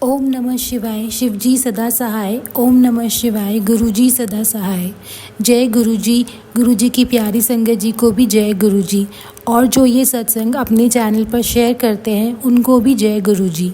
ओम नमः शिवाय। शिवजी सदा सहाय। ओम नमः शिवाय। गुरुजी सदा सहाय। जय गुरुजी। गुरुजी की प्यारी संगत जी को भी जय गुरुजी। और जो ये सत्संग अपने चैनल पर शेयर करते हैं उनको भी जय गुरुजी।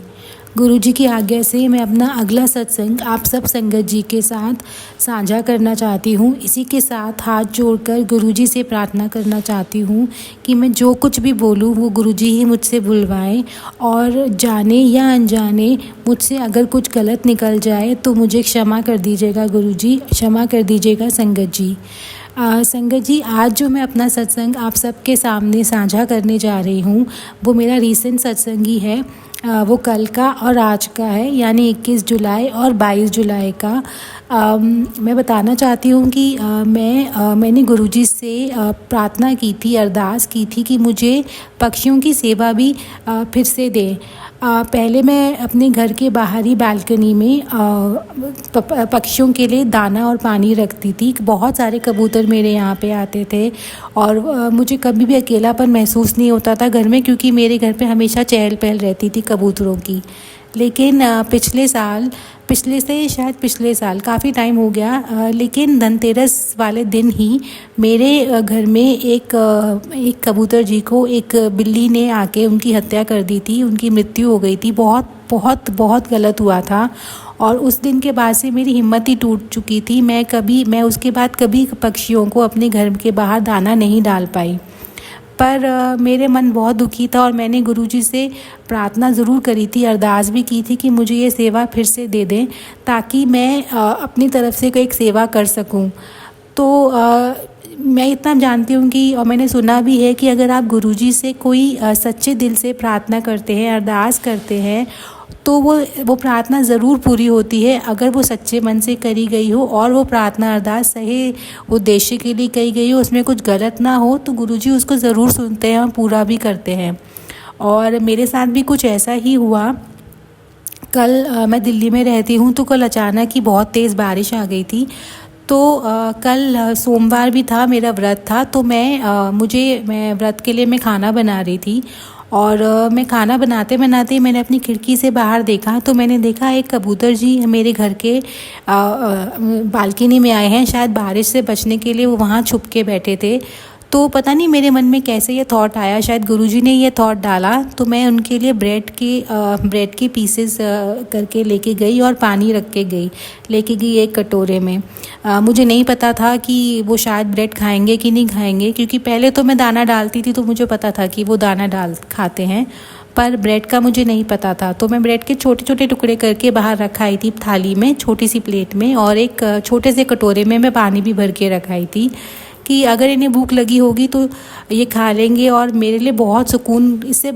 गुरुजी की आज्ञा से मैं अपना अगला सत्संग आप सब संगत जी के साथ साझा करना चाहती हूँ। इसी के साथ हाथ जोड़कर गुरुजी से प्रार्थना करना चाहती हूँ कि मैं जो कुछ भी बोलूँ वो गुरुजी ही मुझसे बुलवाएं, और जाने या अनजाने मुझसे अगर कुछ गलत निकल जाए तो मुझे क्षमा कर दीजिएगा गुरुजी, क्षमा कर दीजिएगा संगत जी। संगत जी, आज जो मैं अपना सत्संग आप सबके सामने साझा करने जा रही हूँ वो मेरा रीसेंट सत्संग ही है। वो कल का और आज का है, यानी 21 जुलाई और 22 जुलाई का। मैं बताना चाहती हूँ कि मैंने गुरुजी से प्रार्थना की थी, अरदास की थी कि मुझे पक्षियों की सेवा भी फिर से दें। पहले मैं अपने घर के बाहरी बालकनी में पक्षियों के लिए दाना और पानी रखती थी। बहुत सारे कबूतर मेरे यहाँ पे आते थे और मुझे कभी भी अकेलापन महसूस नहीं होता था घर में, क्योंकि मेरे घर पे हमेशा चहल पहल रहती थी कबूतरों की। लेकिन पिछले साल काफ़ी टाइम हो गया, लेकिन धनतेरस वाले दिन ही मेरे घर में एक कबूतर जी को एक बिल्ली ने आके उनकी हत्या कर दी थी, उनकी मृत्यु हो गई थी। बहुत बहुत बहुत गलत हुआ था और उस दिन के बाद से मेरी हिम्मत ही टूट चुकी थी। मैं उसके बाद कभी पक्षियों को अपने घर के बाहर दाना नहीं डाल पाई। पर मेरे मन बहुत दुखी था और मैंने गुरुजी से प्रार्थना ज़रूर करी थी, अरदास भी की थी कि मुझे ये सेवा फिर से दे दें ताकि मैं अपनी तरफ से कोई एक सेवा कर सकूं। तो मैं इतना जानती हूँ कि, और मैंने सुना भी है कि अगर आप गुरुजी से कोई सच्चे दिल से प्रार्थना करते हैं, अरदास करते हैं, तो वो प्रार्थना ज़रूर पूरी होती है अगर वो सच्चे मन से करी गई हो और वो प्रार्थना अरदास सही उद्देश्य के लिए करी गई हो, उसमें कुछ गलत ना हो, तो गुरुजी उसको ज़रूर सुनते हैं और पूरा भी करते हैं। और मेरे साथ भी कुछ ऐसा ही हुआ। कल मैं दिल्ली में रहती हूँ, तो कल अचानक ही बहुत तेज़ बारिश आ गई थी। तो कल सोमवार भी था, मेरा व्रत था। तो मैं व्रत के लिए मैं खाना बना रही थी और मैं खाना बनाते बनाते मैंने अपनी खिड़की से बाहर देखा, तो मैंने देखा एक कबूतर जी मेरे घर के बालकनी में आए हैं। शायद बारिश से बचने के लिए वो वहाँ छुप के बैठे थे। तो पता नहीं मेरे मन में कैसे ये थॉट आया, शायद गुरुजी ने ये थॉट डाला। तो मैं उनके लिए ब्रेड के पीसेस करके लेके गई और पानी रख के लेके गई एक कटोरे में। मुझे नहीं पता था कि वो शायद ब्रेड खाएंगे कि नहीं खाएंगे, क्योंकि पहले तो मैं दाना डालती थी तो मुझे पता था कि वो दाना खाते हैं, पर ब्रेड का मुझे नहीं पता था। तो मैं ब्रेड के छोटे छोटे टुकड़े करके बाहर रखाई थी थाली में, छोटी सी प्लेट में, और एक छोटे से कटोरे में मैं पानी भी भर के रखाई थी कि अगर इन्हें भूख लगी होगी तो ये खा लेंगे। और मेरे लिए बहुत सुकून, इससे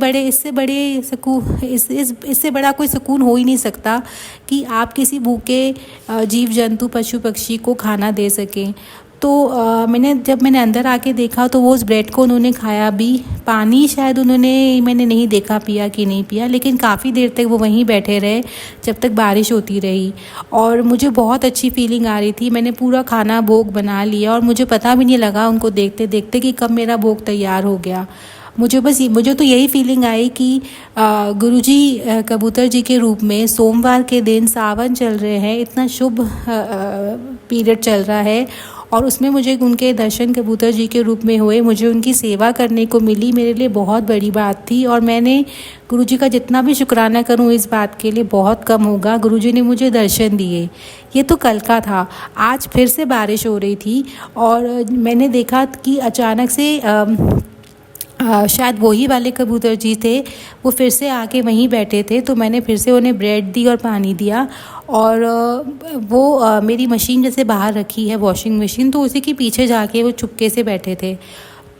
बड़ा कोई सुकून हो ही नहीं सकता कि आप किसी भूखे जीव जंतु पशु पक्षी को खाना दे सकें। तो जब मैंने अंदर आके देखा तो वो उस ब्रेड को उन्होंने खाया भी। पानी शायद मैंने नहीं देखा पिया कि नहीं पिया, लेकिन काफ़ी देर तक वो वहीं बैठे रहे जब तक बारिश होती रही। और मुझे बहुत अच्छी फीलिंग आ रही थी। मैंने पूरा खाना भोग बना लिया और मुझे पता भी नहीं लगा उनको देखते देखते कि कब मेरा भोग तैयार हो गया। मुझे तो यही फीलिंग आई कि गुरुजी कबूतर जी के रूप में सोमवार के दिन सावन चल रहे हैं, इतना शुभ पीरियड चल रहा है और उसमें मुझे उनके दर्शन कबूतर जी के रूप में हुए, मुझे उनकी सेवा करने को मिली। मेरे लिए बहुत बड़ी बात थी और मैंने गुरुजी का जितना भी शुक्राना करूं इस बात के लिए बहुत कम होगा। गुरुजी ने मुझे दर्शन दिए। ये तो कल का था। आज फिर से बारिश हो रही थी और मैंने देखा कि अचानक से शायद वही वाले कबूतर जी थे, वो फिर से आके वहीं बैठे थे। तो मैंने फिर से उन्हें ब्रेड दी और पानी दिया। और वो मेरी मशीन जैसे बाहर रखी है, वॉशिंग मशीन, तो उसी के पीछे जाके वो चुपके से बैठे थे।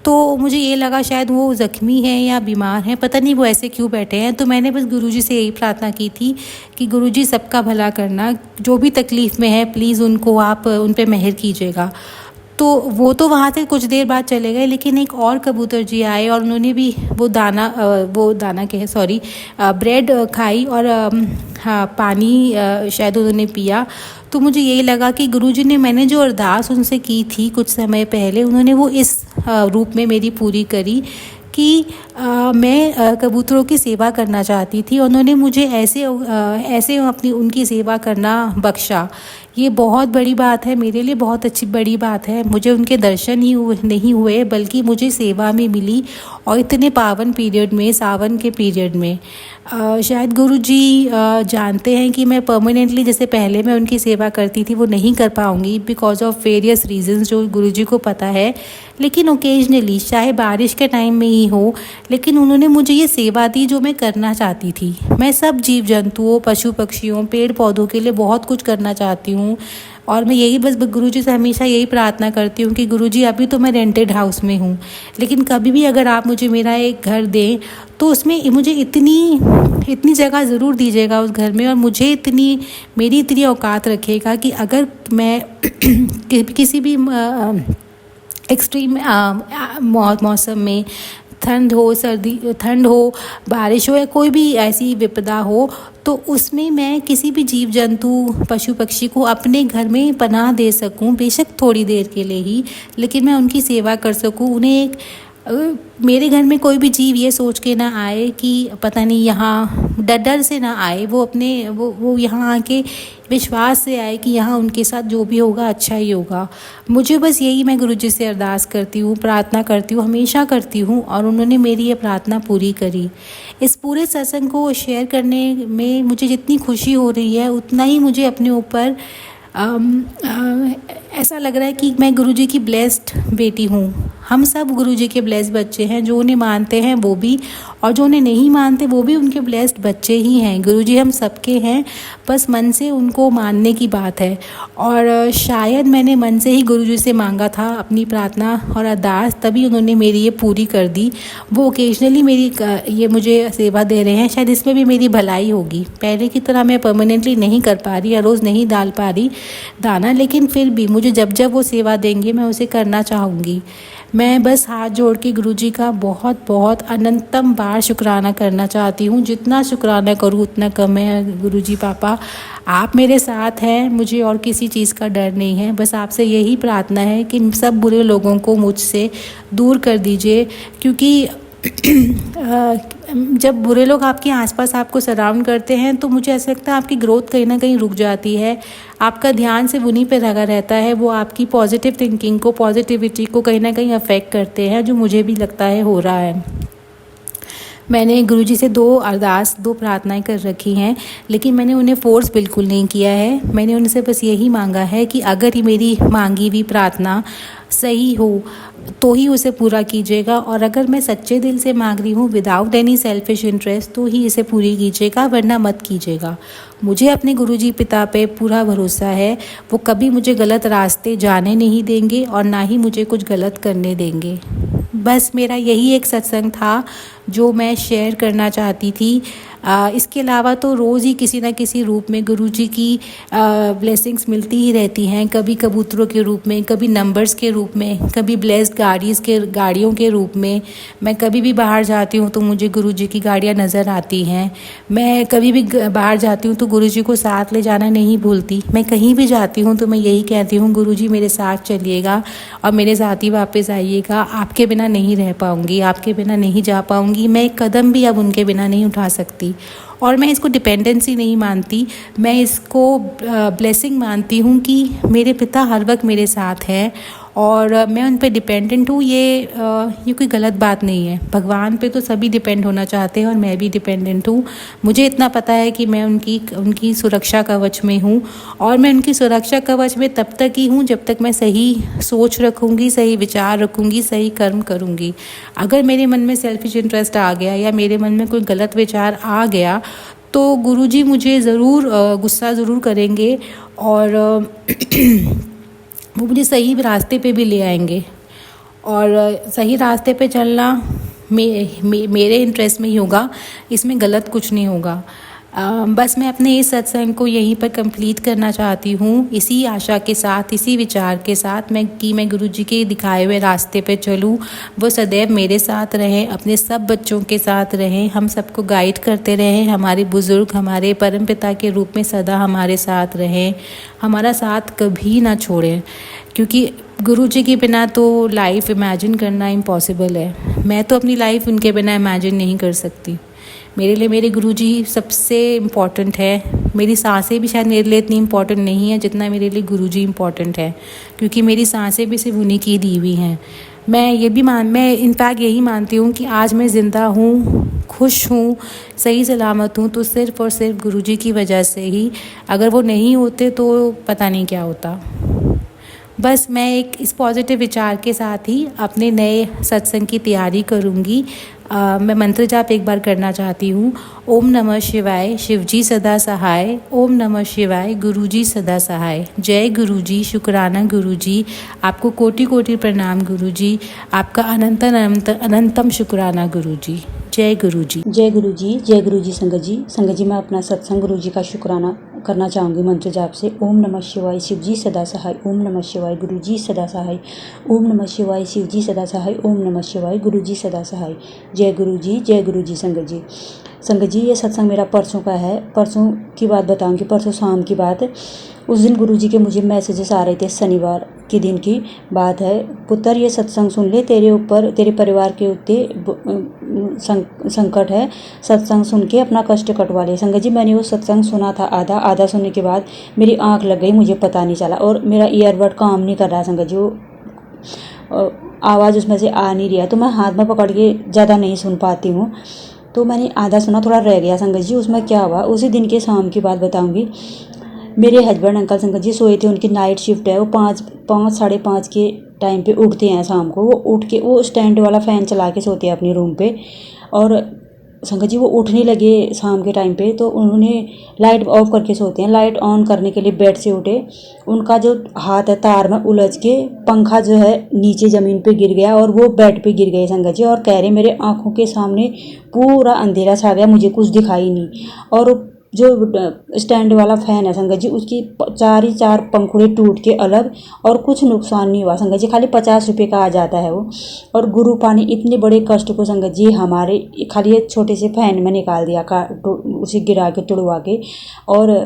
तो मुझे ये लगा शायद वो ज़ख्मी हैं या बीमार हैं, पता नहीं वो ऐसे क्यों बैठे हैं। तो मैंने बस गुरुजी से यही प्रार्थना की थी कि गुरुजी सबका भला करना, जो भी तकलीफ़ में है प्लीज़ उनको आप उन पे मेहर कीजिएगा। तो वो तो वहाँ से कुछ देर बाद चले गए, लेकिन एक और कबूतर जी आए और उन्होंने भी ब्रेड खाई और हाँ, पानी शायद उन्होंने पिया। तो मुझे यही लगा कि गुरुजी ने, मैंने जो अरदास उनसे की थी कुछ समय पहले, उन्होंने वो इस रूप में मेरी पूरी करी कि मैं कबूतरों की सेवा करना चाहती थी। उन्होंने मुझे ऐसे अपनी उनकी सेवा करना बख्शा। ये बहुत बड़ी बात है मेरे लिए, बहुत अच्छी बड़ी बात है। मुझे उनके दर्शन ही नहीं हुए, बल्कि मुझे सेवा में मिली, और इतने पावन पीरियड में, सावन के पीरियड में। शायद गुरुजी जानते हैं कि मैं परमानेंटली, जैसे पहले मैं उनकी सेवा करती थी, वो नहीं कर पाऊँगी बिकॉज ऑफ वेरियस रीजंस जो गुरुजी को पता है। लेकिन ओकेजनली, चाहे बारिश के टाइम में ही हो, लेकिन उन्होंने मुझे ये सेवा दी जो मैं करना चाहती थी। मैं सब जीव जंतुओं, पशु पक्षियों, पेड़ पौधों के लिए बहुत कुछ करना चाहती हूँ। और मैं यही बस गुरुजी से हमेशा यही प्रार्थना करती हूँ कि गुरुजी, अभी तो मैं रेंटेड हाउस में हूँ, लेकिन कभी भी अगर आप मुझे मेरा एक घर दें तो उसमें मुझे इतनी जगह ज़रूर दीजिएगा उस घर में, और मुझे मेरी इतनी औकात रखिएगा कि अगर मैं किसी भी एक्सट्रीम मौसम में, ठंड हो, बारिश हो, या कोई भी ऐसी विपदा हो, तो उसमें मैं किसी भी जीव जंतु, पशु पक्षी को अपने घर में पनाह दे सकूं, बेशक थोड़ी देर के लिए ही, लेकिन मैं उनकी सेवा कर सकूं। उन्हें मेरे घर में कोई भी जीव ये सोच के ना आए कि पता नहीं, यहाँ डर से ना आए, वो यहाँ आके विश्वास से आए कि यहाँ उनके साथ जो भी होगा अच्छा ही होगा। मुझे बस यही, मैं गुरुजी से अरदास करती हूँ, प्रार्थना करती हूँ, हमेशा करती हूँ, और उन्होंने मेरी ये प्रार्थना पूरी करी। इस पूरे सत्संग को शेयर करने में मुझे जितनी खुशी हो रही है, उतना ही मुझे अपने ऊपर ऐसा लग रहा है कि मैं गुरुजी की ब्लेस्ड बेटी हूँ। हम सब गुरुजी के ब्लेस्ड बच्चे हैं, जो उन्हें मानते हैं वो भी, और जो उन्हें नहीं मानते वो भी उनके ब्लेस्ड बच्चे ही हैं। गुरुजी हम सबके हैं, बस मन से उनको मानने की बात है। और शायद मैंने मन से ही गुरुजी से मांगा था अपनी प्रार्थना और अरदास, तभी उन्होंने मेरी ये पूरी कर दी। वो ओकेजनली मेरी ये मुझे सेवा दे रहे हैं, शायद इसमें भी मेरी भलाई होगी। पहले की तरह मैं परमानेंटली नहीं कर पा रही, या रोज़ नहीं डाल पा रही दाना, लेकिन फिर भी मुझे जब वो सेवा देंगे मैं उसे करना चाहूँगी। मैं बस हाथ जोड़ के गुरुजी का बहुत बहुत अनंतम बार शुक्राना करना चाहती हूँ। जितना शुक्राना करूँ उतना कम है। गुरुजी पापा, आप मेरे साथ हैं, मुझे और किसी चीज़ का डर नहीं है। बस आपसे यही प्रार्थना है कि सब बुरे लोगों को मुझसे दूर कर दीजिए, क्योंकि जब बुरे लोग आपके आसपास आपको सराउंड करते हैं तो मुझे ऐसा लगता है आपकी ग्रोथ कहीं ना कहीं रुक जाती है। आपका ध्यान सिर्फ उन्हीं पे लगा रहता है, वो आपकी पॉजिटिव थिंकिंग को, पॉजिटिविटी को कहीं ना कहीं अफेक्ट करते हैं, जो मुझे भी लगता है हो रहा है। मैंने गुरुजी से 2 प्रार्थनाएं कर रखी हैं, लेकिन मैंने उन्हें फोर्स बिल्कुल नहीं किया है। मैंने उनसे बस यही मांगा है कि अगर ये मेरी मांगी हुई प्रार्थना सही हो तो ही उसे पूरा कीजिएगा, और अगर मैं सच्चे दिल से मांग रही हूँ विदाउट एनी सेल्फिश इंटरेस्ट, तो ही इसे पूरी कीजिएगा, वरना मत कीजिएगा। मुझे अपने गुरुजी पिता पे पूरा भरोसा है, वो कभी मुझे गलत रास्ते जाने नहीं देंगे और ना ही मुझे कुछ गलत करने देंगे। बस मेरा यही एक सत्संग था जो मैं शेयर करना चाहती थी। इसके अलावा तो रोज़ ही किसी न किसी रूप में गुरुजी की ब्लेसिंग्स मिलती ही रहती हैं, कभी कबूतरों के रूप में, कभी नंबर्स के रूप में, कभी ब्लेस्ड गाड़ियों के रूप में। मैं कभी भी बाहर जाती हूँ तो मुझे गुरुजी की गाड़ियाँ नज़र आती हैं। मैं कभी भी बाहर जाती हूँ तो गुरुजी को साथ ले जाना नहीं भूलती। मैं कहीं भी जाती हूँ तो मैं यही कहती हूँ, गुरुजी मेरे साथ चलिएगा और मेरे साथ ही वापस आइएगा। आपके बिना नहीं रह पाऊँगी, आपके बिना नहीं जा पाऊँगी। मैं एक कदम भी अब उनके बिना नहीं उठा सकती। और मैं इसको डिपेंडेंसी नहीं मानती, मैं इसको ब्लेसिंग मानती हूँ कि मेरे पिता हर वक्त मेरे साथ हैं और मैं उन पे डिपेंडेंट हूँ। ये कोई गलत बात नहीं है। भगवान पे तो सभी डिपेंड होना चाहते हैं और मैं भी डिपेंडेंट हूँ। मुझे इतना पता है कि मैं उनकी सुरक्षा कवच में हूँ, और मैं उनकी सुरक्षा कवच में तब तक ही हूँ जब तक मैं सही सोच रखूँगी, सही विचार रखूँगी, सही कर्म करूँगी। अगर मेरे मन में सेल्फिश इंटरेस्ट आ गया या मेरे मन में कोई गलत विचार आ गया तो गुरुजी मुझे ज़रूर गुस्सा ज़रूर करेंगे और वो मुझे सही रास्ते पे भी ले आएंगे। और सही रास्ते पे चलना मेरे इंटरेस्ट में ही होगा, इसमें गलत कुछ नहीं होगा। बस मैं अपने इस सत्संग को यहीं पर कंप्लीट करना चाहती हूँ, इसी आशा के साथ, इसी विचार के साथ मैं गुरु जी के दिखाए हुए रास्ते पे चलूँ। वो सदैव मेरे साथ रहें, अपने सब बच्चों के साथ रहें, हम सबको गाइड करते रहें, हमारे बुज़ुर्ग हमारे परमपिता के रूप में सदा हमारे साथ रहें, हमारा साथ कभी ना छोड़ें, क्योंकि गुरु जी के बिना तो लाइफ इमेजिन करना इम्पॉसिबल है। मैं तो अपनी लाइफ उनके बिना इमेजिन नहीं कर सकती। मेरे लिए मेरे गुरुजी सबसे इम्पॉर्टेंट है। मेरी सांसें भी शायद मेरे लिए इतनी इम्पॉर्टेंट नहीं है जितना मेरे लिए गुरुजी इम्पॉर्टेंट है, क्योंकि मेरी सांसें भी सिर्फ उन्हीं की दी हुई हैं। मैं इनफैक्ट यही मानती हूँ कि आज मैं ज़िंदा हूँ, खुश हूँ, सही सलामत हूँ, तो सिर्फ़ और सिर्फ गुरुजी की वजह से ही। अगर वो नहीं होते तो पता नहीं क्या होता। बस मैं एक इस पॉजिटिव विचार के साथ ही अपने नए सत्संग की तैयारी करूँगी। मैं मंत्र जाप एक बार करना चाहती हूँ। ओम नमः शिवाय, शिवजी सदा सहाय। ओम नमः शिवाय, गुरुजी सदा सहाय। जय गुरुजी, शुक्राना गुरुजी, आपको कोटि कोटि प्रणाम गुरुजी, आपका अनंत अनंत अनंतम शुक्राना गुरुजी। जय गुरुजी। जय गुरुजी, जय गुरुजी। संगत जी मैं अपना सत्संग गुरुजी का शुक्राना करना चाहूँगी मंत्र जाप से। ओम नमः शिवाय, शिवजी सदा सहाय। ओम नमः शिवाय, गुरुजी सदा सहाय। ओम नमः शिवाय, शिवजी सदा सहाय। ओम नमः शिवाय, गुरुजी सदा सहाय। जय गुरुजी, जय गुरुजी। संगत जी ये सत्संग मेरा परसों का है। परसों की बात बताऊँगी, परसों शाम की बात। उस दिन गुरुजी के मुझे मैसेजेस आ रहे थे, शनिवार के दिन की बात है। पुत्र ये सत्संग सुन ले, तेरे ऊपर तेरे परिवार के ऊपर संकट है, सत्संग सुन के अपना कष्ट कटवा ले। संगत जी मैंने वो सत्संग सुना था आधा सुनने के बाद मेरी आंख लग गई, मुझे पता नहीं चला, और मेरा ईयरबड काम नहीं कर रहा है संगत जी, वो आवाज़ उसमें से आ नहीं रहा, तो मैं हाथ में पकड़ के ज़्यादा नहीं सुन पाती हूँ। तो मैंने आधा सुना, थोड़ा रह गया संगत जी। उसमें क्या हुआ, उसी दिन के शाम की बात बताऊँगी। मेरे हस्बैंड अंकल संगत जी सोए थे, उनकी नाइट शिफ्ट है। वो 5 के टाइम पे उठते हैं शाम को। वो उठ के वो स्टैंड वाला फ़ैन चला के सोते हैं अपने रूम पे। और संगत जी वो उठने लगे शाम के टाइम पे, तो उन्होंने लाइट ऑफ करके सोते हैं। लाइट ऑन करने के लिए बेड से उठे, उनका जो हाथ है तार में उलझ के पंखा जो है नीचे ज़मीन पे गिर गया और वो बेड पे गिर गए संगत जी। और कह रहे मेरे आँखों के सामने पूरा अंधेरा छा गया, मुझे कुछ दिखाई नहीं। और जो स्टैंड वाला फ़ैन है संगत जी, उसकी 4 पंखुड़े टूट के अलग, और कुछ नुकसान नहीं हुआ संगत जी, खाली 50 रुपये का आ जाता है वो। और गुरु पानी इतने बड़े कष्ट को संगत जी हमारे खाली एक छोटे से फ़ैन में निकाल दिया, उसे गिरा के तुड़वा के। और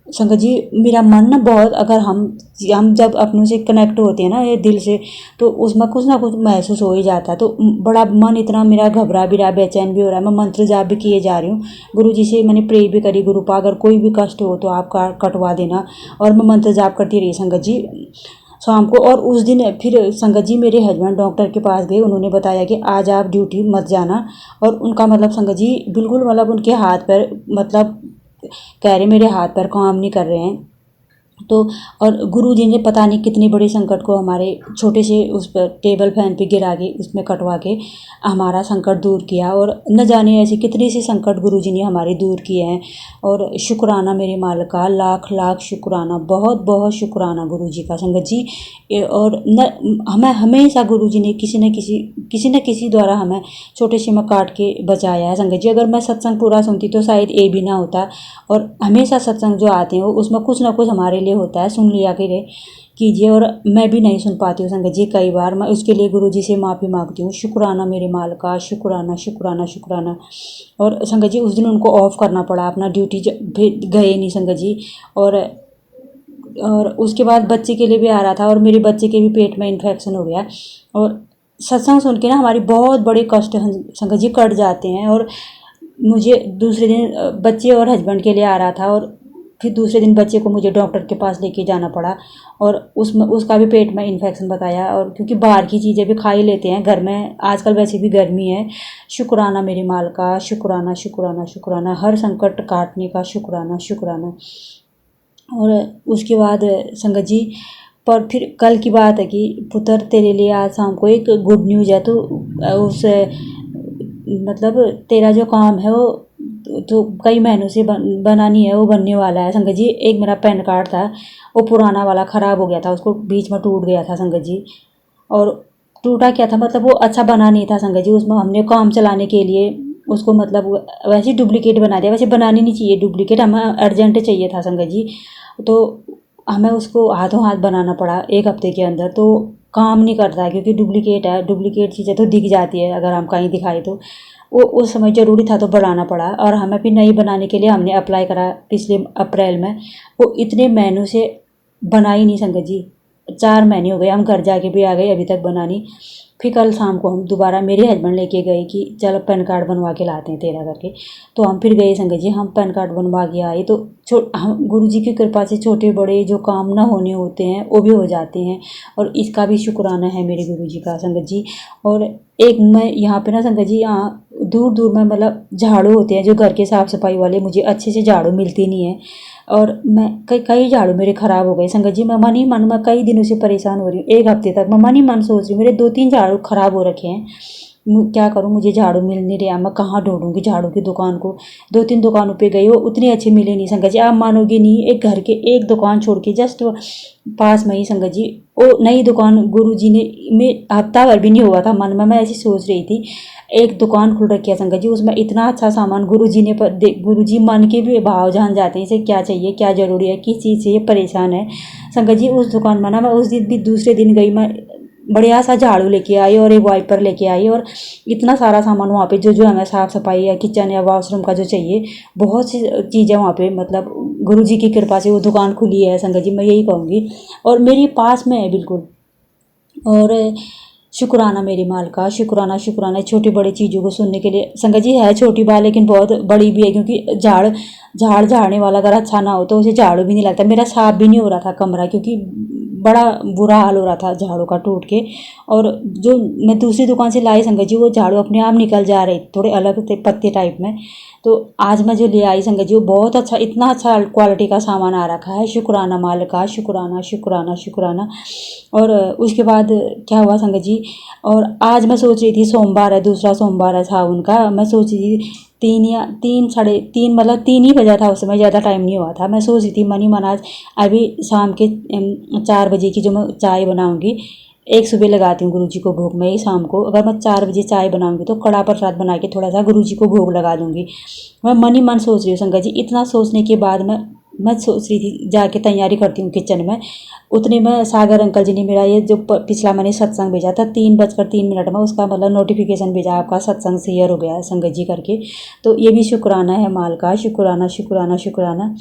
संगत जी मेरा मन ना बहुत, अगर हम जब अपनों से कनेक्ट होते हैं ना ये दिल से, तो उसमें कुछ ना कुछ महसूस हो ही जाता है। तो बड़ा मन इतना मेरा घबरा भी रहा, बेचैन भी हो रहा है। मैं मंत्र जाप भी किए जा रही हूँ, गुरु जी से मैंने प्रे भी करी, गुरुपा अगर कोई भी कष्ट हो तो आप कटवा देना। और मैं मंत्र जाप करती रही संगत जी शाम को। और उस दिन फिर संगत जी मेरे हस्बैंड डॉक्टर के पास गए, उन्होंने बताया कि आज आप ड्यूटी मत जाना। और उनका मतलब संगत जी बिल्कुल मतलब उनके हाथ पैर मतलब कह रहे मेरे हाथ पैर काम नहीं कर रहे हैं। तो और गुरु जी ने पता नहीं कितने बड़े संकट को हमारे छोटे से उस पर टेबल फैन पे गिरा के उसमें कटवा के हमारा संकट दूर किया। और न जाने ऐसे कितने से संकट गुरु जी ने हमारे दूर किए हैं। और शुक्राना मेरे मालिक का, लाख लाख शुक्राना, बहुत बहुत शुक्राना गुरु जी का संगत जी। और न हमें हमेशा गुरु जी ने किसी न किसी द्वारा हमें छोटे से में काट के बचाया है संगत जी। अगर मैं सत्संग पूरा सुनती तो शायद ये भी ना होता। और हमेशा सत्संग जो आते हैं वो उसमें कुछ ना कुछ हमारे लिए होता है, सुन लिया कीजिए। और मैं भी नहीं सुन पाती हूँ संगत जी कई बार, मैं उसके लिए गुरु जी से माफ़ी मांगती हूँ। शुक्राना मेरे माल का, शुक्राना शुक्राना शुक्राना। और संगत जी उस दिन उनको ऑफ करना पड़ा, अपना ड्यूटी गए नहीं संगत जी। और उसके बाद बच्चे के लिए भी आ रहा था, और मेरे बच्चे के भी पेट में इन्फेक्शन हो गया। और सत्संग सुन के ना हमारी बहुत बड़े कष्ट संगत जी कट जाते हैं। और मुझे दूसरे दिन बच्चे और हस्बैंड के लिए आ रहा था, और फिर दूसरे दिन बच्चे को मुझे डॉक्टर के पास लेके जाना पड़ा। और उसका भी पेट में इन्फेक्शन बताया। और क्योंकि बाहर की चीज़ें भी खा ही लेते हैं घर में, आजकल वैसे भी गर्मी है। शुक्राना मेरे माल का, शुक्राना शुक्राना शुक्राना, हर संकट काटने का शुक्राना शुक्राना। और उसके बाद संगत जी पर फिर कल की बात है कि पुत्र तेरे लिए आज शाम को एक गुड न्यूज़ है। तो उस मतलब तेरा जो काम है वो तो कई महीनों से बना नहीं है, वो बनने वाला है संगत जी। एक मेरा पैन कार्ड था, वो पुराना वाला ख़राब हो गया था, उसको बीच में टूट गया था संगत जी। और टूटा क्या था मतलब वो अच्छा बना नहीं था संगत जी। उसमें हमने काम चलाने के लिए उसको मतलब वैसे डुप्लीकेट बना दिया। वैसे बनानी नहीं चाहिए डुप्लीकेट, हमें अर्जेंट चाहिए था संगत जी। तो हमें उसको हाथों हाथ बनाना पड़ा 1 हफ्ते के अंदर। तो काम नहीं करता है क्योंकि डुप्लीकेट है। डुप्लीकेट चीज़ें तो दिख जाती है अगर हम कहीं दिखाए तो। वो उस समय ज़रूरी था तो बढ़ाना पड़ा। और हमें फिर नई बनाने के लिए हमने अप्लाई करा पिछले अप्रैल में। वो इतने महीनों से बना ही नहीं संगत जी। 4 महीने हो गए, हम घर जाके भी आ गए, अभी तक बना नहीं। फिर कल शाम को हम दोबारा मेरे हस्बैंड लेके गए कि चलो पैन कार्ड बनवा के लाते हैं तेरा करके। तो हम फिर गए संगत जी, हम पैन कार्ड बनवा के आए। तो हम गुरु जी की कृपा से छोटे बड़े जो काम ना होने होते हैं वो भी हो जाते हैं। और इसका भी शुक्राना है मेरे गुरु जी का संगत जी। और एक मैं यहाँ पे ना संगत जी, यहाँ दूर दूर में मतलब झाड़ू होते हैं जो घर के साफ़ सफाई वाले, मुझे अच्छे से झाड़ू मिलती नहीं है। और मैं कई झाड़ू मेरे ख़राब हो गए संगत जी। मैं मन ही मन, मैं कई दिनों से परेशान हो रही हूँ। 1 हफ्ते तक मैं मन ही मन सोच रही हूँ, मेरे 2-3 झाड़ू ख़राब हो रखे हैं। क्या करूँ, मुझे झाड़ू मिल नहीं रहा। मैं कहाँ ढूंढूंगी झाड़ू की दुकान को। 2-3 दुकानों पे गई, वो उतने अच्छे मिले नहीं संगत जी। आप मानोगे नहीं, एक घर के एक दुकान छोड़ के जस्ट पास में ही संगत जी वो नई दुकान गुरु जी ने, में हफ्ता भर भी नहीं हुआ था, मन में मैं ऐसी सोच रही थी। एक दुकान खुल रखी है संगत जी, उसमें इतना अच्छा सामान गुरु जी ने गुरु जी मन के भी भाव जान जाते हैं, इसे क्या चाहिए क्या ज़रूरी है, किस चीज़ से ये परेशान है संगत जी। उस दुकान में ना मैं उस दिन भी दूसरे दिन गई, मैं बढ़िया सा झाड़ू लेके आई और एक वाइपर लेके आई। और इतना सारा सामान वहाँ पे जो जो हमें साफ़ सफाई या किचन या वॉशरूम का जो चाहिए, बहुत सी चीज़ें वहाँ पे मतलब गुरु जी की कृपा से वो दुकान खुली है संगत जी, मैं यही कहूँगी। और मेरी पास में है बिल्कुल। और शुक्राना मेरी माल का, शुक्राना शुक्राना। छोटी बड़ी चीज़ों को सुनने के लिए संगत जी, है छोटी बात लेकिन बहुत बड़ी भी है। क्योंकि झाड़ने वाला अगर अच्छा ना हो तो उसे झाड़ू भी नहीं लगता। मेरा साफ भी नहीं हो रहा था कमरा, क्योंकि बड़ा बुरा हाल हो रहा था झाड़ू का टूट के। और जो मैं दूसरी दुकान से लाई संगत जी, वो झाड़ू अपने आप निकल जा रहे, थोड़े अलग थे पत्ते टाइप में। तो आज मैं जो ले आई संगत जी, वो बहुत अच्छा, इतना अच्छा क्वालिटी का सामान आ रखा है। शुक्राना माल का, शुक्राना शुक्राना शुक्राना। और उसके बाद क्या हुआ संगत जी, और आज मैं सोच रही थी, सोमवार है, दूसरा सोमवार है सावन का। मैं सोच रही थी 3 मतलब 3 ही बजा था उस समय, ज़्यादा टाइम नहीं हुआ था। मैं सोच रही थी मन ही मन आज अभी शाम के 4 बजे की जो मैं चाय बनाऊंगी, एक सुबह लगाती हूँ गुरु जी को भोग। मैं ही शाम को अगर मैं 4 बजे चाय बनाऊंगी तो कड़ा प्रसाद बना के थोड़ा सा गुरु जी को भोग लगा दूंगी। मैं मन ही मन सोच रही हूँ संगत जी। इतना सोचने के बाद मैं सोच रही थी, जाके तैयारी करती हूँ किचन में। उतने में सागर अंकल जी ने मेरा ये जो पिछला मैंने सत्संग भेजा था 3:03 में, उसका मतलब नोटिफिकेशन भेजा, आपका सत्संग शेयर हो गया संगत जी करके। तो ये भी शुक्राना है माल का, शुक्राना शुक्राना शुक्राना।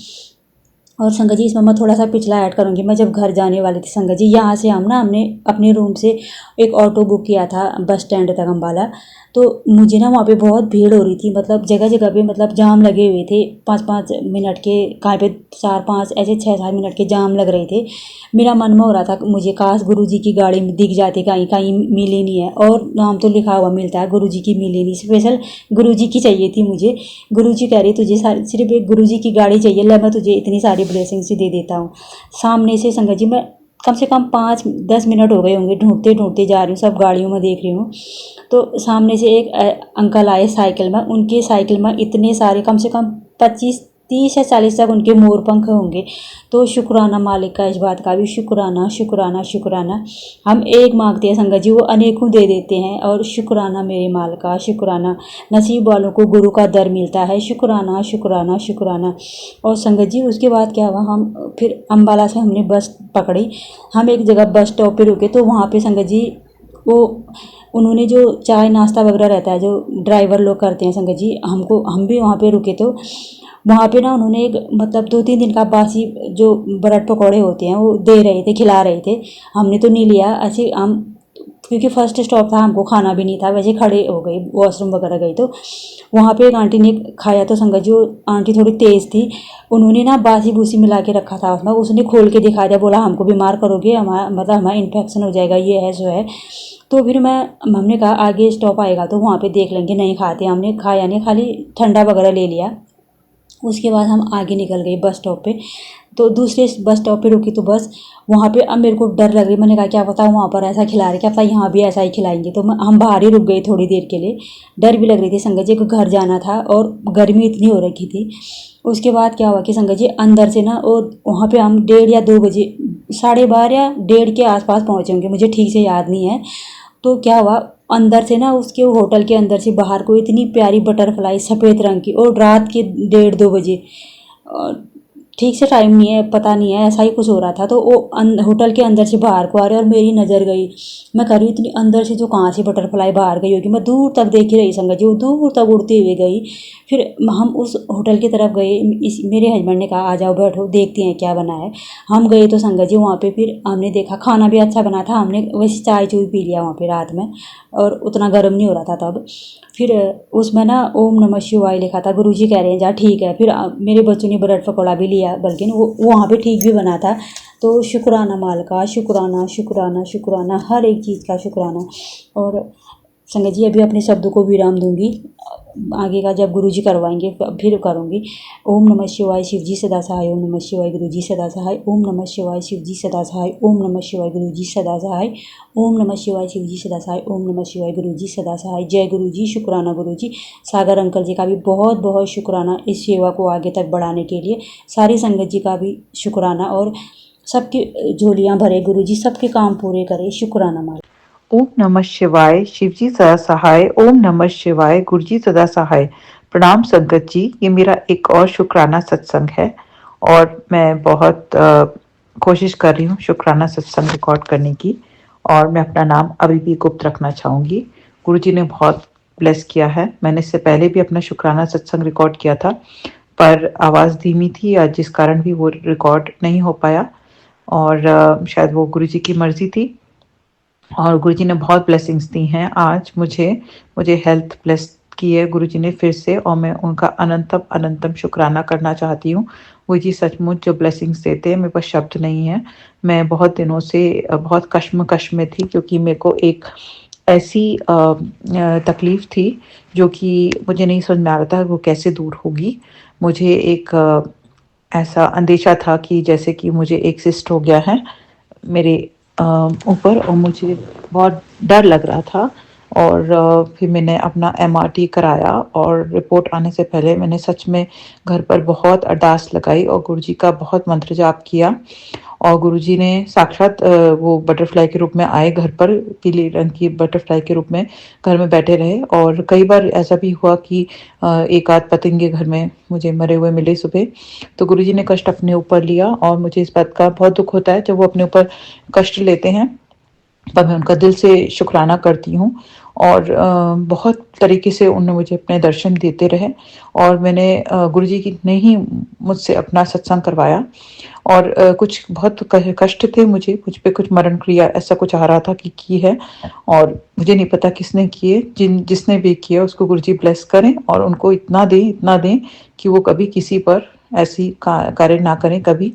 और संगत जी इसमें मैं थोड़ा सा पिछला ऐड करूँगी। मैं जब घर जाने वाली थी संगत जी, यहाँ से हमने अपने रूम से एक ऑटो बुक किया था बस स्टैंड तक अम्बाला। तो मुझे ना वहाँ पे बहुत भीड़ हो रही थी, मतलब जगह जगह पे मतलब जाम लगे हुए थे। 5-5 मिनट के, कहीं पे 4-5 ऐसे 6-7 मिनट के जाम लग रहे थे। मेरा मन में हो रहा था मुझे काश गुरु जी की गाड़ी दिख जाती, कहीं कहीं मिली नहीं है। और नाम तो लिखा हुआ मिलता है, गुरु जी की मिली नहीं, स्पेशल गुरु जी की चाहिए थी मुझे। गुरु जी कह रही तुझे सिर्फ एक गुरु जी की गाड़ी चाहिए, ले मैं तुझे इतनी सारी ब्लेसिंग्स दे देता हूँ। सामने से संगत जी मैं कम से कम 5-10 मिनट हो गए होंगे ढूंढते ढूंढते जा रही हूँ, सब गाड़ियों में देख रही हूँ। तो सामने से एक अंकल आए साइकिल में, उनके साइकिल में इतने सारे कम से कम 25-30 या 40 तक उनके मोर पंख होंगे। तो शुक्राना मालिक का, इस बात का भी शुक्राना शुक्राना शुक्राना। हम एक मांगते हैं संगत जी, वो अनेकों दे देते हैं। और शुक्राना मेरे माल का, शुक्राना। नसीब वालों को गुरु का दर मिलता है, शुक्राना शुक्राना शुक्राना। और संगत जी उसके बाद क्या हुआ, हम फिर अम्बाला से हमने बस पकड़ी। हम एक जगह बस स्टॉप पे रुके, तो वहाँ पे संगत जी वो उन्होंने जो चाय नाश्ता वगैरह रहता है जो ड्राइवर लोग करते हैं संगत जी, हम भी वहाँ पे रुके। तो वहाँ पे ना उन्होंने एक मतलब 2-3 दिन का बासी जो ब्रेड पकौड़े होते हैं वो दे रहे थे, खिला रहे थे। हमने तो नहीं लिया ऐसे, हम क्योंकि फर्स्ट स्टॉप था, हमको खाना भी नहीं था, वैसे खड़े हो गई, वॉशरूम वगैरह गई। तो वहाँ पे एक आंटी ने खाया। तो संगत जी आंटी थोड़ी तेज़ थी, उन्होंने ना बासी बूसी मिला के रखा था उसमें, उसने खोल के दिखा दिया, बोला हमको बीमार करोगे, हमारा मतलब हमारा इन्फेक्शन हो जाएगा, ये है सो है। तो फिर हमने कहा आगे स्टॉप आएगा तो वहाँ पे देख लेंगे, नहीं खाते। हमने खाया नहीं, खाली ठंडा वगैरह ले लिया। उसके बाद हम आगे निकल गए बस स्टॉप पे। तो दूसरे बस स्टॉप पे रुकी तो बस वहाँ पे अब मेरे को डर लग रही। मैंने कहा क्या पता वहाँ पर ऐसा खिला रहे, क्या पता यहाँ भी ऐसा ही खिलाएंगे। तो हम बाहर ही रुक गए थोड़ी देर के लिए। डर भी लग रही थी संगत जी को, घर जाना था और गर्मी इतनी हो रखी थी। उसके बाद क्या हुआ कि संगत जी अंदर से ना, और वहाँ पे हम 1:30 या 2 बजे, 12:30 या 1:30 के आसपास पहुँचे होंगे, मुझे ठीक से याद नहीं है। तो क्या हुआ, अंदर से ना उसके होटल के अंदर से बाहर को इतनी प्यारी बटरफ्लाई सफ़ेद रंग की, और रात के 1:30 बजे, ठीक से टाइम नहीं है, पता नहीं है, ऐसा ही कुछ हो रहा था। तो वो होटल के अंदर से बाहर को आ रहे और मेरी नज़र गई। मैं कह रही हूँ इतनी अंदर से जो कहाँ से बटरफ्लाई बाहर गई होगी। मैं दूर तक देख ही रही संगत जी, वो दूर तक उड़ती हुई गई। फिर हम उस होटल की तरफ गए। मेरे हस्बैंड ने कहा आ जाओ बैठो देखते हैं क्या बना है। हम गए तो संगत जी वहाँ पे फिर हमने देखा खाना भी अच्छा बना था। हमने वैसे चाय चूय पी लिया वहाँ पे रात में, और उतना गर्म नहीं हो रहा था तब। फिर उसमें ना ओम नमः शिवाय लिखा था। गुरुजी कह रहे हैं जा ठीक है। फिर मेरे बच्चों ने ब्रेड पकौड़ा भी लिया, बल्कि वो वहाँ पे ठीक भी बना था। तो शुक्राना माल का, शुक्राना शुक्राना शुक्राना, हर एक चीज़ का शुक्राना। और संगत जी अभी अपने शब्द को विराम दूंगी, आगे का जब गुरुजी करवाएंगे फिर करूँगी। ओम नमः शिवाय शिव जी सदा सहाय, ओम नमः शिवाय गुरुजी सदा सहाय, ओम नमः शिवाय शिव जी सदा सहाय, ओम नमः शिवाय गुरुजी सदा सहाय, ओम नमः शिवाय शिव जी सदा सहाय, ओम नमः शिवाय गुरुजी सदा सहाय। जय गुरुजी, शुक्राना गुरुजी। सागर अंकल जी का भी बहुत बहुत शुक्राना इस सेवा को आगे तक बढ़ाने के लिए। सारी संगत जी का भी शुक्राना, और सबकी झोलियाँ भरे गुरुजी, सबके काम पूरे करे। शुक्राना माल। ओम नमः शिवाय शिवजी सदा सहाय, ओम नमः शिवाय गुरुजी सदा सहाय। प्रणाम संगत जी, ये मेरा एक और शुक्राना सत्संग है और मैं बहुत कोशिश कर रही हूँ शुक्राना सत्संग रिकॉर्ड करने की, और मैं अपना नाम अभी भी गुप्त रखना चाहूँगी। गुरुजी ने बहुत ब्लेस किया है। मैंने इससे पहले भी अपना शुक्राना सत्संग रिकॉर्ड किया था, पर आवाज़ धीमी थी या जिस कारण भी वो रिकॉर्ड नहीं हो पाया, और शायद वो गुरुजी की मर्जी थी। और गुरुजी ने बहुत ब्लेसिंग्स दी हैं आज मुझे हेल्थ ब्लेस की है गुरुजी ने फिर से, और मैं उनका अनंतम अनंतम शुक्राना करना चाहती हूँ। गुरुजी सचमुच जो ब्लेसिंग्स देते हैं, मेरे पास शब्द नहीं है। मैं बहुत दिनों से बहुत कश्मकश में थी, क्योंकि मेरे को एक ऐसी तकलीफ थी जो कि मुझे नहीं समझ में आ रहा था वो कैसे दूर होगी। मुझे एक ऐसा अंदेशा था कि जैसे कि मुझे एक सिस्ट हो गया है मेरे ऊपर, और मुझे बहुत डर लग रहा था। और फिर मैंने अपना MRT कराया, और रिपोर्ट आने से पहले मैंने सच में घर पर बहुत अरदास लगाई और गुरुजी का बहुत मंत्र जाप किया। और गुरुजी ने साक्षात वो बटरफ्लाई के रूप में आए घर पर, पीले रंग की बटरफ्लाई के रूप में घर में बैठे रहे। और कई बार ऐसा भी हुआ कि एक आध पतंगे घर में मुझे मरे हुए मिले सुबह। तो गुरुजी ने कष्ट अपने ऊपर लिया, और मुझे इस बात का बहुत दुख होता है जब वो अपने ऊपर कष्ट लेते हैं, पर मैं उनका दिल से शुक्राना करती हूँ। और बहुत तरीके से उन्होंने मुझे अपने दर्शन देते रहे, और मैंने गुरुजी की ने ही मुझसे अपना सत्संग करवाया। और कुछ बहुत कष्ट थे मुझे, मुझ पे कुछ मरण क्रिया ऐसा कुछ आ रहा था कि की है, और मुझे नहीं पता किसने किए। जिसने भी किया उसको गुरुजी ब्लेस करें, और उनको इतना दें कि वो कभी किसी पर ऐसी कार्य ना करें कभी।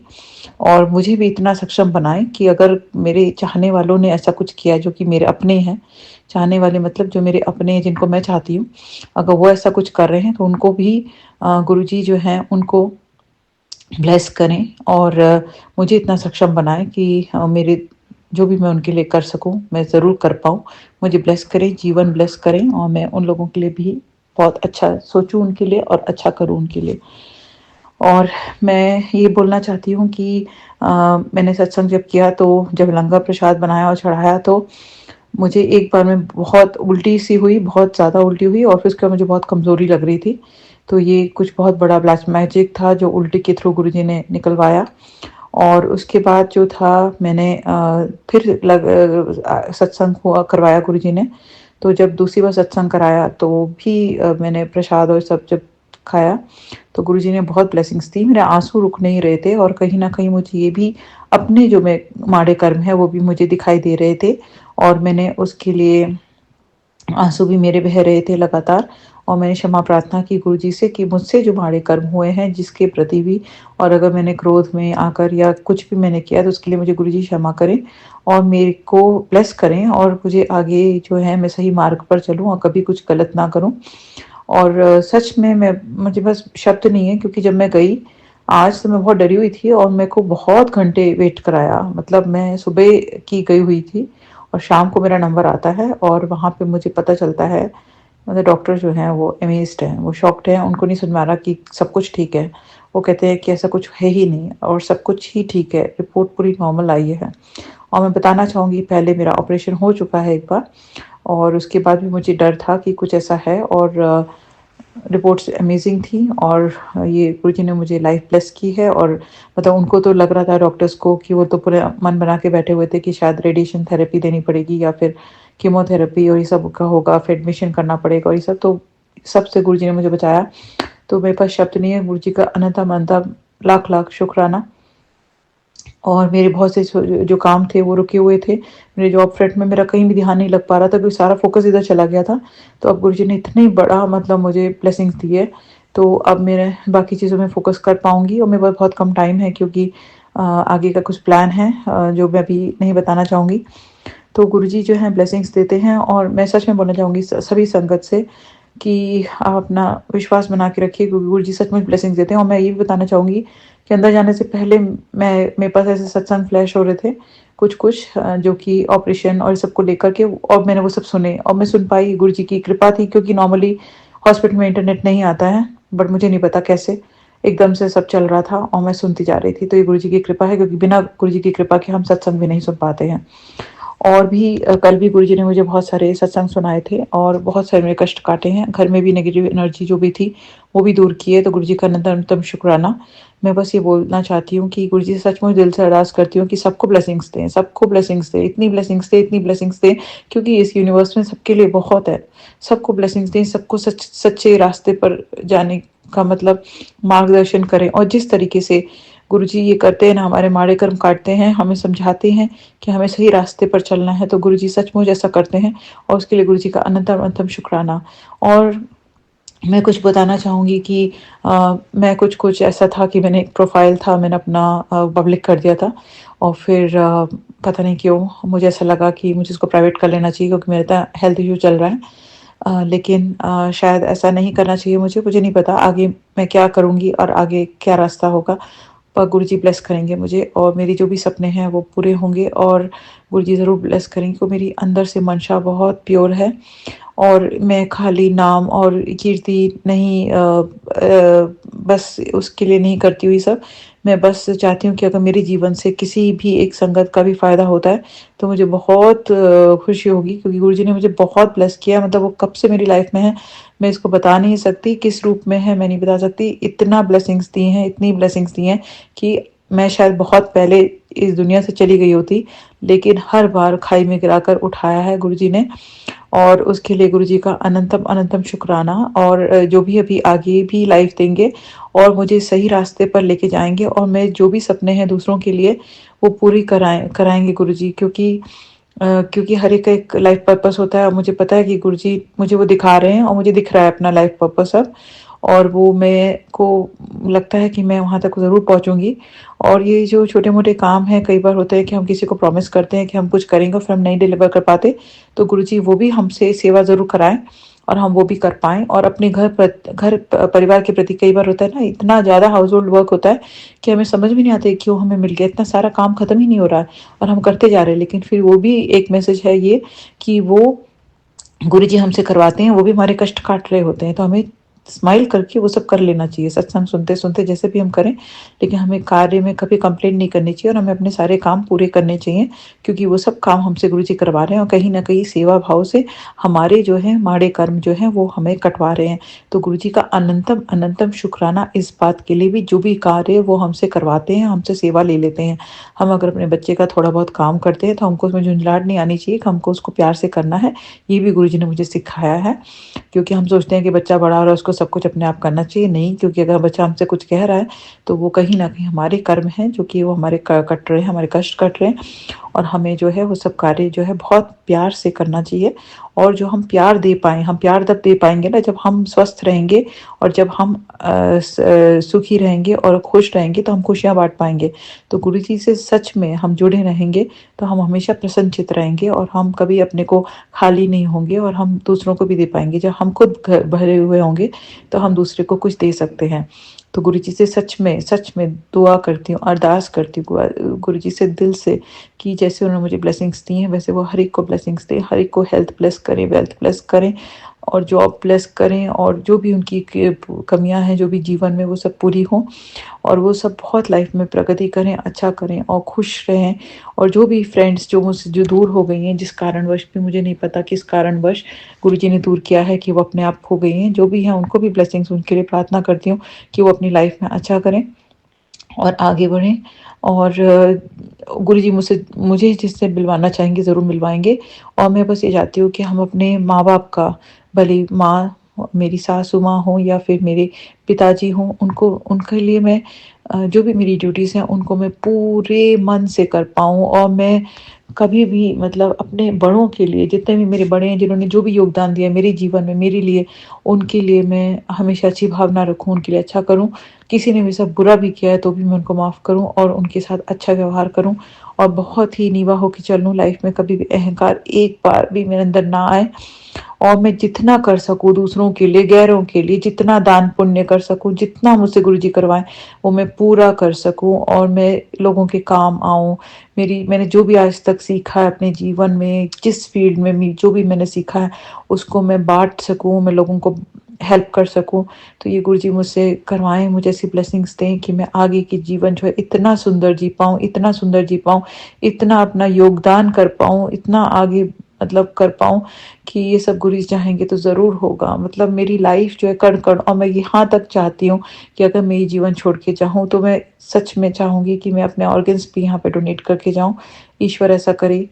और मुझे भी इतना सक्षम बनाएं कि अगर मेरे चाहने वालों ने ऐसा कुछ किया जो कि मेरे अपने हैं, चाहने वाले मतलब जो मेरे अपने हैं जिनको मैं चाहती हूँ, अगर वो ऐसा कुछ कर रहे हैं तो उनको भी गुरुजी जो हैं उनको ब्लेस करें, और मुझे इतना सक्षम बनाएं कि मेरे जो भी मैं उनके लिए कर सकूं मैं ज़रूर कर पाऊं। मुझे ब्लेस करें, जीवन ब्लेस करें, और मैं उन लोगों के लिए भी बहुत अच्छा सोचूं उनके लिए और अच्छा करूं उनके लिए। और मैं ये बोलना चाहती हूँ कि मैंने सत्संग जब किया, तो जब लंगर प्रसाद बनाया और चढ़ाया, तो मुझे एक बार में बहुत उल्टी सी हुई, बहुत ज़्यादा उल्टी हुई, और फिर उसके बाद मुझे बहुत कमज़ोरी लग रही थी। तो ये कुछ बहुत बड़ा ब्लैक मैजिक था जो उल्टी के थ्रू गुरुजी ने निकलवाया। और उसके बाद जो था मैंने फिर सत्संग हुआ करवाया गुरुजी ने। तो जब दूसरी बार सत्संग कराया तो भी मैंने प्रसाद और सब जब खाया, तो गुरुजी ने बहुत ब्लेसिंग्स दी। मेरे आंसू रुक नहीं रहे थे, और कहीं ना कहीं मुझे ये भी अपने जो मैं माड़े कर्म है वो भी मुझे दिखाई दे रहे थे, और मैंने उसके लिए आंसू भी मेरे बह रहे थे लगातार। और मैंने क्षमा प्रार्थना की गुरुजी से कि मुझसे जो माड़े कर्म हुए हैं जिसके प्रति भी, और अगर मैंने क्रोध में आकर या कुछ भी मैंने किया तो उसके लिए मुझे गुरुजी क्षमा करें और मेरे को ब्लेस करें, और मुझे आगे जो है मैं सही मार्ग पर चलूं और कभी कुछ गलत ना करूं। और सच में मुझे बस शब्द नहीं है, क्योंकि जब मैं गई आज तो मैं बहुत डरी हुई थी, और मेरे को बहुत घंटे वेट कराया। मतलब मैं सुबह की गई हुई थी और शाम को मेरा नंबर आता है, और वहाँ पे मुझे पता चलता है, मतलब डॉक्टर जो हैं वो अमेज्ड हैं, वो शॉक्ड हैं, उनको नहीं समझ में आ रहा कि सब कुछ ठीक है। वो कहते हैं कि ऐसा कुछ है ही नहीं और सब कुछ ही ठीक है, रिपोर्ट पूरी नॉर्मल आई है। और मैं बताना चाहूँगी, पहले मेरा ऑपरेशन हो चुका है एक बार, और उसके बाद भी मुझे डर था कि कुछ ऐसा है, और रिपोर्ट्स अमेजिंग थी, और ये गुरुजी ने मुझे लाइफ ब्लेस की है। और मतलब उनको तो लग रहा था डॉक्टर्स को कि वो तो पूरे मन बना के बैठे हुए थे कि शायद रेडिएशन थेरेपी देनी पड़ेगी या फिर कीमोथेरेपी और ये सब का होगा, फिर एडमिशन करना पड़ेगा और ये सब। तो सबसे गुरुजी ने मुझे बचाया। तो मेरे पास शब्द नहीं है, गुरुजी का अनंतम अनंतम लाख लाख शुक्राना। और मेरे बहुत से जो काम थे वो रुके हुए थे। मेरे जॉब फ्रंट में मेरा कहीं भी ध्यान नहीं लग पा रहा था क्योंकि सारा फोकस इधर चला गया था। तो अब गुरुजी ने इतनी बड़ा मतलब मुझे ब्लेसिंग्स दी है, तो अब मेरे बाकी चीज़ों में फोकस कर पाऊंगी। और मेरे पास बहुत कम टाइम है क्योंकि आगे का कुछ प्लान है जो मैं अभी नहीं बताना चाहूँगी। तो गुरुजी जो हैं ब्लेसिंग्स देते हैं, और मैं सच में बोलना चाहूँगी सभी संगत से कि आप अपना विश्वास बना के रखिए क्योंकि गुरुजी सचमुच ब्लेसिंग्स देते हैं। और मैं ये भी बताना चाहूँगी कि अंदर जाने से पहले मेरे पास ऐसे सत्संग फ्लैश हो रहे थे कुछ जो कि ऑपरेशन और सबको लेकर के, और मैंने वो सब सुने और मैं सुन पाई। गुरुजी की कृपा थी क्योंकि नॉर्मली हॉस्पिटल में इंटरनेट नहीं आता है, बट मुझे नहीं पता कैसे एकदम से सब चल रहा था और मैं सुनती जा रही थी। तो ये गुरुजी की कृपा है क्योंकि बिना गुरुजी की कृपा के हम सत्संग भी नहीं सुन पाते हैं। और भी कल भी गुरुजी ने मुझे बहुत सारे सत्संग सुनाए थे और बहुत सारे मेरे कष्ट काटे हैं। घर में भी नेगेटिव एनर्जी जो भी थी वो भी दूर की है। तो गुरुजी का अनंतम शुक्राना। मैं बस ये बोलना चाहती हूँ कि गुरुजी से सचमुच दिल से अरदास करती हूँ कि सबको ब्लेसिंग्स दें, सबको ब्लेसिंग्स दें, इतनी ब्लेसिंग्स दें, इतनी ब्लेसिंग्स दें, क्योंकि इस यूनिवर्स में सबके लिए बहुत है। सबको ब्लेसिंग्स दें, सबको सच्चे रास्ते पर जाने का मतलब मार्गदर्शन करें। और जिस तरीके से गुरुजी ये करते हैं ना, हमारे माड़े कर्म काटते हैं, हमें समझाते हैं कि हमें सही रास्ते पर चलना है, तो गुरुजी सचमुच ऐसा करते हैं और उसके लिए गुरुजी का अनंतम अनंतम शुक्राना। और मैं कुछ बताना चाहूँगी कि मैं कुछ ऐसा था कि मैंने एक प्रोफाइल था, मैंने अपना पब्लिक कर दिया था। और फिर पता नहीं क्यों मुझे ऐसा लगा कि मुझे इसको प्राइवेट कर लेना चाहिए क्योंकि मेरा इतना हेल्थ इशू चल रहा है। लेकिन शायद ऐसा नहीं करना चाहिए मुझे, नहीं पता आगे मैं क्या करूँगी और आगे क्या रास्ता होगा। पर गुरुजी ब्लेस करेंगे मुझे और मेरी जो भी सपने हैं वो पूरे होंगे, और गुरुजी ज़रूर ब्लेस करेंगे क्योंकि मेरी अंदर से मंशा बहुत प्योर है। और मैं खाली नाम और कीर्ति नहीं बस उसके लिए नहीं करती हुई सब। मैं बस चाहती हूँ कि अगर मेरे जीवन से किसी भी एक संगत का भी फ़ायदा होता है तो मुझे बहुत खुशी होगी क्योंकि गुरुजी ने मुझे बहुत ब्लेस किया। मतलब वो कब से मेरी लाइफ में है मैं इसको बता नहीं सकती, किस रूप में है मैं नहीं बता सकती। इतना ब्लेसिंग्स दी हैं, इतनी ब्लेसिंग्स दी हैं कि मैं शायद बहुत पहले इस दुनिया से चली गई होती, लेकिन हर बार खाई में गिराकर उठाया है गुरुजी ने। और उसके लिए गुरुजी का अनंतम अनंतम शुक्राना। और जो भी अभी आगे भी लाइफ देंगे और मुझे सही रास्ते पर लेके जाएंगे, और मैं जो भी सपने हैं दूसरों के लिए वो पूरी कराएंगे गुरुजी। क्योंकि हर एक का एक लाइफ पर्पस होता है और मुझे पता है कि गुरुजी मुझे वो दिखा रहे हैं और मुझे दिख रहा है अपना लाइफ पर्पस अब। और वो मेरे को लगता है कि मैं वहाँ तक ज़रूर पहुँचूँगी। और ये जो छोटे-मोटे काम हैं, कई बार होता है कि हम किसी को प्रॉमिस करते हैं कि हम कुछ करेंगे और फिर हम नहीं डिलीवर कर पाते। तो गुरुजी वो भी हमसे सेवा ज़रूर कराएँ और हम वो भी कर पाएँ। और अपने परिवार के प्रति कई बार होता है ना, इतना ज़्यादा हाउस होल्ड वर्क होता है कि हमें समझ में नहीं आता है क्यों हमें मिल गया, इतना सारा काम खत्म ही नहीं हो रहा है और हम करते जा रहे हैं। लेकिन फिर वो भी एक मैसेज है ये कि वो गुरुजी हमसे करवाते हैं, वो भी हमारे कष्ट काट रहे होते हैं। तो हमें स्माइल करके वो सब कर लेना चाहिए सत्संग सुनते-सुनते जैसे भी हम करें। लेकिन हमें कार्य में कभी कंप्लेंट नहीं करनी चाहिए और हमें अपने सारे काम पूरे करने चाहिए क्योंकि वो सब काम हमसे गुरुजी करवा रहे हैं और कहीं न कहीं सेवा भाव से हमारे जो हैं माड़े कर्म जो हैं वो हमें कटवा रहे हैं। तो गुरुजी का अनंतम अनंतम शुक्राना इस बात के लिए भी, जो भी कार्य वो हमसे करवाते हैं, हमसे सेवा ले लेते हैं। हम अगर अपने बच्चे का थोड़ा बहुत काम करते हैं तो हमको उसमें झुँझलाहट नहीं आनी चाहिए कि हमको उसको प्यार से करना है। ये भी गुरुजी ने मुझे सिखाया है। क्योंकि हम सोचते हैं कि बच्चा बड़ा हो रहा है उसको सब कुछ अपने आप करना चाहिए, नहीं। क्योंकि अगर बच्चा हमसे कुछ कह रहा है तो वो कहीं न कहीं हमारे कर्म हैं जो कि वो हमारे क कट रहे हैं, हमारे कष्ट कट रहे हैं। और हमें जो है वो सब कार्य जो है बहुत प्यार से करना चाहिए। और जो हम प्यार दे पाएँ, हम प्यार तब दे पाएँगे ना जब हम स्वस्थ रहेंगे और जब हम सुखी रहेंगे और खुश रहेंगे तो हम खुशियाँ बाँट पाएँगे। तो गुरुजी से सच में हम जुड़े रहेंगे तो हम हमेशा प्रसन्नचित्त रहेंगे और हम कभी अपने को खाली नहीं होंगे और हम दूसरों को भी दे पाएँगे। जब हम खुद भरे हुए होंगे तो हम दूसरे को कुछ दे सकते हैं। तो गुरुजी से सच में दुआ करती हूँ, अरदास करती हूँ गुरुजी से दिल से कि जैसे उन्होंने मुझे ब्लेसिंग्स दी हैं वैसे वो हर एक को ब्लेसिंग्स दें, हर एक को हेल्थ ब्लेस करें, वेल्थ ब्लेस करें। और जॉब ब्लेस करें और जो भी उनकी कमियां हैं जो भी जीवन में वो सब पूरी हों और वो सब बहुत लाइफ में प्रगति करें, अच्छा करें और खुश रहें। और जो भी फ्रेंड्स जो मुझसे जो दूर हो गई हैं, जिस कारणवश भी मुझे नहीं पता किस कारणवश गुरुजी ने दूर किया है कि वो अपने आप खो गई हैं, जो भी हैं उनको भी ब्लेसिंग्स, उनके लिए प्रार्थना करती हूँ कि वो अपनी लाइफ में अच्छा करें और आगे बढ़ें। और गुरुजी मुझे जिससे मिलवाना चाहेंगे ज़रूर मिलवाएंगे। और मैं बस ये चाहती हूँ कि हम अपने माँ बाप का, भले माँ मेरी सासू माँ हो या फिर मेरे पिताजी हों, उनको उनके लिए मैं जो भी मेरी ड्यूटीज़ हैं उनको मैं पूरे मन से कर पाऊँ। और मैं कभी भी मतलब अपने बड़ों के लिए, जितने भी मेरे बड़े हैं जिन्होंने जो भी योगदान दिया मेरे जीवन में मेरे लिए, उनके लिए मैं हमेशा अच्छी भावना रखूँ, उनके लिए अच्छा करूँ। किसी ने मेरे साथ बुरा भी किया है तो भी मैं उनको माफ़ करूँ और उनके साथ अच्छा व्यवहार करूँ और बहुत ही नीवा होके चलूँ। लाइफ में कभी भी अहंकार एक बार भी मेरे अंदर ना आए और मैं जितना कर सकूँ दूसरों के लिए, गैरों के लिए, जितना दान पुण्य कर सकूँ, जितना मुझसे गुरुजी करवाएं वो मैं पूरा कर सकूँ और मैं लोगों के काम आऊँ। मैंने जो भी आज तक सीखा है अपने जीवन में, जिस फील्ड में जो भी मैंने सीखा है उसको मैं बांट सकूँ, मैं लोगों को हेल्प कर सकूँ। तो ये गुरुजी मुझसे करवाएं, मुझे ऐसी ब्लेसिंग्स दें कि मैं आगे की जीवन जो है इतना सुंदर जी पाऊँ, इतना सुंदर जी पाऊँ, इतना अपना योगदान कर पाऊँ, इतना आगे मतलब कर पाऊँ कि ये सब गुरुजी चाहेंगे तो ज़रूर होगा। मतलब मेरी लाइफ जो है कण-कण, और मैं यहाँ तक चाहती हूँ कि अगर मैं ये जीवन छोड़ के जाऊँ तो मैं सच में चाहूँगी कि मैं अपने ऑर्गन्स भी यहाँ पे डोनेट करके जाऊँ। ईश्वर ऐसा करे,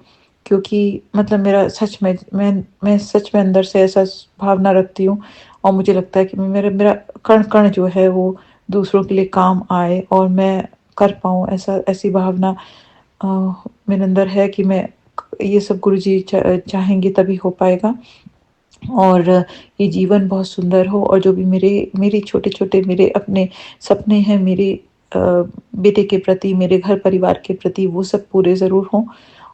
क्योंकि मतलब मेरा सच में मैं सच में अंदर से ऐसा भावना रखती हूँ और मुझे लगता है कि मेरा मेरा कण-कण जो है वो दूसरों के लिए काम आए और मैं कर पाऊँ, ऐसा ऐसी भावना अ, मेरे अंदर है कि मैं ये सब गुरुजी चाहेंगे तभी हो पाएगा। और ये जीवन बहुत सुंदर हो और जो भी मेरे मेरे छोटे-छोटे मेरे अपने सपने हैं मेरे बेटे के प्रति, मेरे घर परिवार के प्रति, वो सब पूरे ज़रूर हों।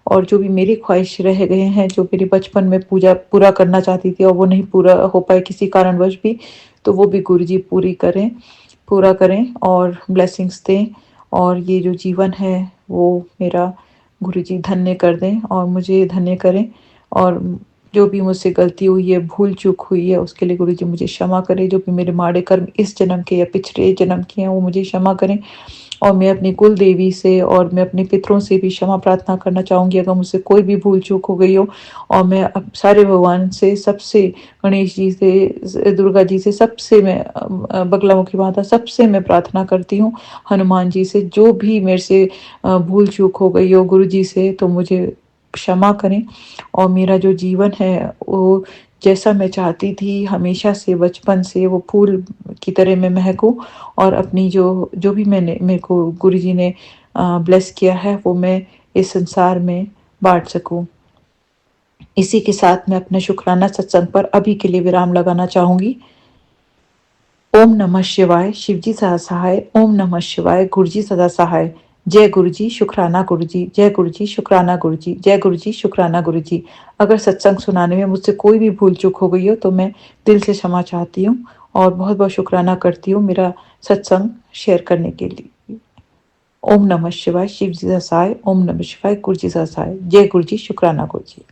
और जो भी मेरी ख्वाहिश रह गए हैं, जो मेरे बचपन में पूरा करना चाहती थी और वो नहीं पूरा हो पाए किसी कारणवश भी, तो वो भी गुरुजी पूरा करें और ब्लेसिंग्स दें। और ये जो जीवन है वो मेरा गुरुजी धन्य कर दें और मुझे धन्य करें। और जो भी मुझसे गलती हुई है, भूल चूक हुई है, उसके लिए गुरुजी मुझे क्षमा करें। जो भी मेरे माड़े कर्म इस जन्म के या पिछले जन्म के हैं वो मुझे क्षमा करें। और मैं अपनी कुल देवी से और मैं अपने पितरों से भी क्षमा प्रार्थना करना चाहूँगी अगर मुझसे कोई भी भूल चूक हो गई हो। और मैं अब सारे भगवान से, सबसे, गणेश जी से, दुर्गा जी से, सबसे मैं बगला मुखी माता सबसे मैं प्रार्थना करती हूँ, हनुमान जी से, जो भी मेरे से भूल चूक हो गई हो गुरु जी से तो मुझे क्षमा करें। और मेरा जो जीवन है वो जैसा मैं चाहती थी हमेशा से, बचपन से, वो फूल की तरह मैं महकूँ और अपनी जो जो भी मेरे को गुरुजी ने ब्लेस किया है वो मैं इस संसार में बांट सकूं। इसी के साथ मैं अपना शुक्राना सत्संग पर अभी के लिए विराम लगाना चाहूंगी। ओम नमः शिवाय, शिवजी सदा सहाय। ओम नमः शिवाय, गुरुजी सदा सहाय। जय गुरुजी, शुक्राना गुरुजी। जय गुरुजी, शुक्राना गुरुजी। जय गुरुजी, शुक्राना गुरुजी। अगर सत्संग सुनाने में मुझसे कोई भी भूल चूक हो गई हो तो मैं दिल से क्षमा चाहती हूँ और बहुत बहुत शुक्राना करती हूँ मेरा सत्संग शेयर करने के लिए। ओम नमः शिवाय, शिवजी सदा सहाय। ओम नमः शिवाय, गुरुजी सदा सहाय। जय गुरुजी, शुक्राना गुरुजी।